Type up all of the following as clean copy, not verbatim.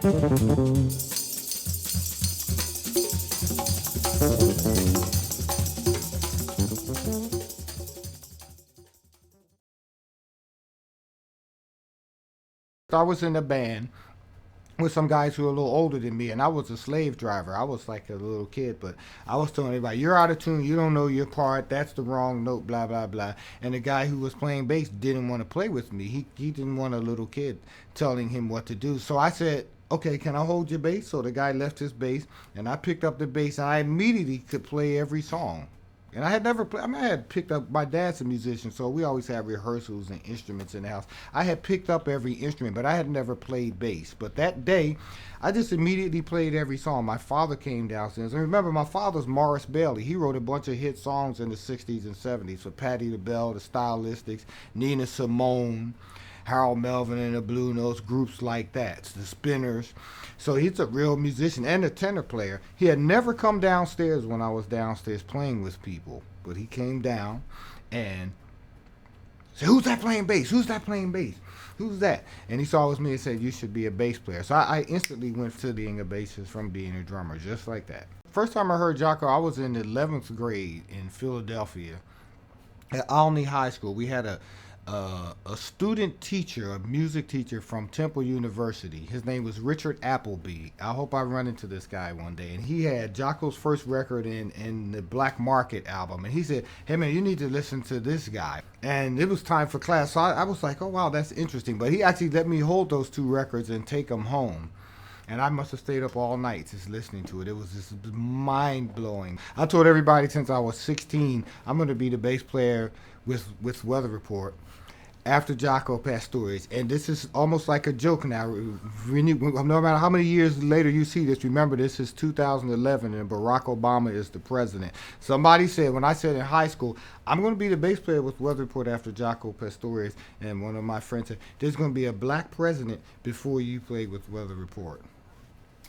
I was in a band with some guys who were a little older than me, and I was a slave driver. I was like a little kid, but I was telling everybody, "You're out of tune. You don't know your part. That's the wrong note. Blah blah blah." And the guy who was playing bass didn't want to play with me. He didn't want a little kid telling him what to do. So I said, "Okay, can I hold your bass?" So the guy left his bass, and I picked up the bass, and I immediately could play every song. And I had never played. I mean, I had picked up. My dad's a musician, so we always had rehearsals and instruments in the house. I had picked up every instrument, but I had never played bass. But that day, I just immediately played every song. My father came downstairs, and remember, my father's Morris Bailey. He wrote a bunch of hit songs in the '60s and '70s for Patti LaBelle, the Stylistics, Nina Simone, Harold Melvin and the Blue Notes, groups like that, the Spinners. So he's a real musician and a tenor player. He had never come downstairs when I was downstairs playing with people, but he came down and said, "Who's that playing bass? Who's that playing bass? Who's that?" And he saw it was me and said, "You should be a bass player." So I instantly went to being a bassist from being a drummer, just like that. First time I heard Jaco, I was in the 11th grade in Philadelphia at Olney High School. We had a student teacher, a music teacher from Temple University. His name was Richard Appleby. I hope I run into this guy one day. And he had Jaco's first record in the Black Market album. And he said, "Hey man, you need to listen to this guy." And it was time for class. So I was like, "Oh wow, that's interesting." But he actually let me hold those two records and take them home. And I must have stayed up all night just listening to it. It was just mind blowing. I told everybody since I was 16, I'm going to be the bass player with Weather Report after Jaco Pastorius. And this is almost like a joke now. No matter how many years later you see this, remember this is 2011 and Barack Obama is the president. Somebody said, when I said in high school, "I'm going to be the bass player with Weather Report after Jaco Pastorius," and one of my friends said, "There's going to be a black president before you play with Weather Report."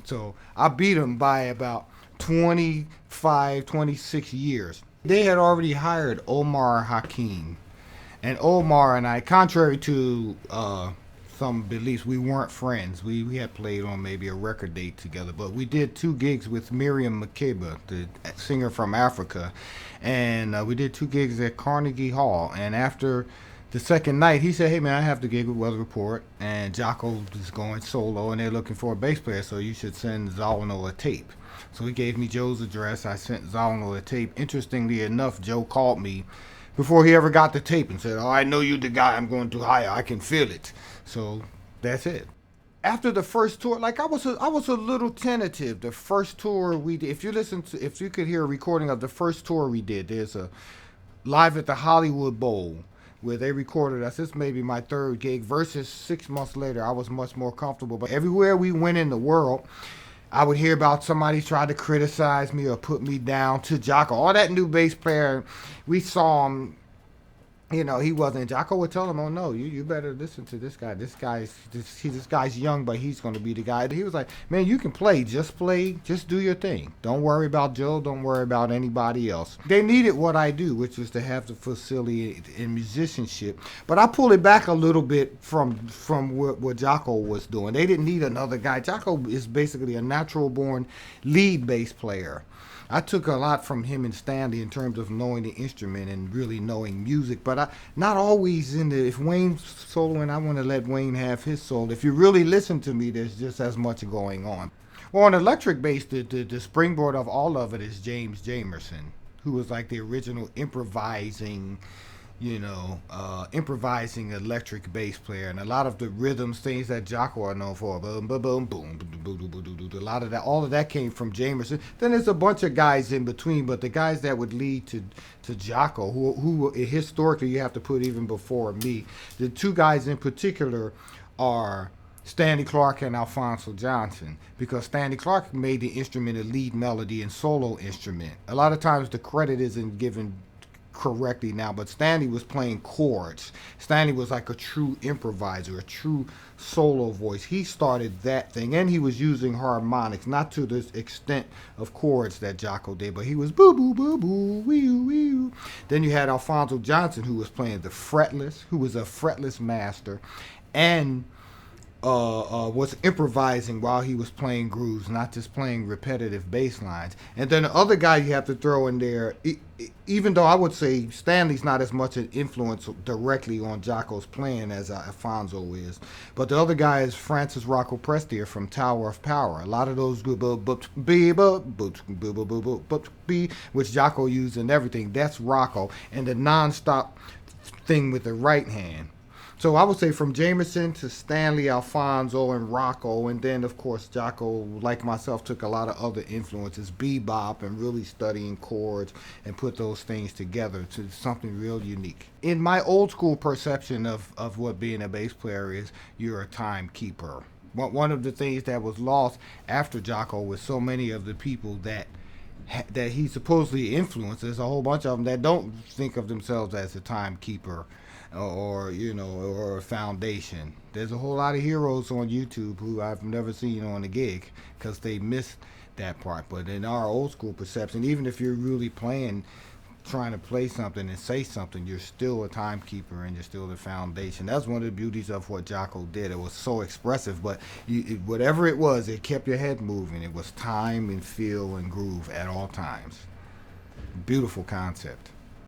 So I beat him by about 25, 26 years. They had already hired Omar Hakim. And Omar and I, contrary to some beliefs, we weren't friends. We had played on maybe a record date together, but we did 2 gigs with Miriam Makeba, the singer from Africa. And we did 2 gigs at Carnegie Hall. And after the second night, he said, "Hey man, I have the gig with Weather Report, and Jaco is going solo, and they're looking for a bass player, so you should send Zalno a tape." So he gave me Joe's address. I sent Zalno a tape. Interestingly enough, Joe called me before he ever got the tape and said, "Oh, I know you the guy I'm going to hire. I can feel it." So that's it. After the first tour, like I was a little tentative. The first tour we did, if you could hear a recording of the first tour we did, there's a live at the Hollywood Bowl where they recorded us. This may be my third gig. Versus 6 months later, I was much more comfortable. But everywhere we went in the world, I would hear about somebody try to criticize me or put me down to Jaco. All that new bass player, we saw him. He wasn't. Jaco would tell him, "Oh no, you better listen to this guy. This guy's young, but he's going to be the guy." He was like, "Man, you can play. Just do your thing. Don't worry about Joe. Don't worry about anybody else." They needed what I do, which was to have the facility in musicianship. But I pulled it back a little bit from what Jaco was doing. They didn't need another guy. Jaco is basically a natural born lead bass player. I took a lot from him and Stanley in terms of knowing the instrument and really knowing music, but not always in the. If Wayne's soloing, I want to let Wayne have his solo. If you really listen to me, there's just as much going on. Well, on electric bass, the springboard of all of it is James Jamerson, who was like the original improvising electric bass player, and a lot of the rhythms, things that Jaco are known for, boom, boom, boom, boom, boom, boom, boom, boom, a lot of that, all of that came from Jamerson. Then there's a bunch of guys in between, but the guys that would lead to Jaco, who historically you have to put even before me, the 2 guys in particular are Stanley Clarke and Alphonso Johnson, because Stanley Clarke made the instrument a lead melody and solo instrument. A lot of times the credit isn't given correctly now, but Stanley was playing chords. Stanley was like a true improviser, a true solo voice. He started that thing, and he was using harmonics, not to the extent of chords that Jaco did, but he was boo boo boo boo wee wee. Then you had Alphonso Johnson, who was playing the fretless, who was a fretless master, and was improvising while he was playing grooves, not just playing repetitive bass lines. And then the other guy you have to throw in there, even though I would say Stanley's not as much an influence directly on Jaco's playing as Alfonso is, but the other guy is Francis Rocco Prestier from Tower of Power. A lot of those which Jaco used and everything, that's Rocco, and the non-stop thing with the right hand. So I would say from Jamerson to Stanley, Alfonso, and Rocco, and then of course Jaco, like myself, took a lot of other influences, bebop, and really studying chords and put those things together to something real unique. In my old school perception of what being a bass player is, you're a timekeeper. One of the things that was lost after Jaco was so many of the people that he supposedly influences, a whole bunch of them that don't think of themselves as a timekeeper or or a foundation. There's a whole lot of heroes on YouTube who I've never seen on a gig because they missed that part. But in our old school perception, even if you're really playing, trying to play something and say something, you're still a timekeeper and you're still the foundation. That's one of the beauties of what Jaco did. It was so expressive, but whatever it was, it kept your head moving. It was time and feel and groove at all times. Beautiful concept.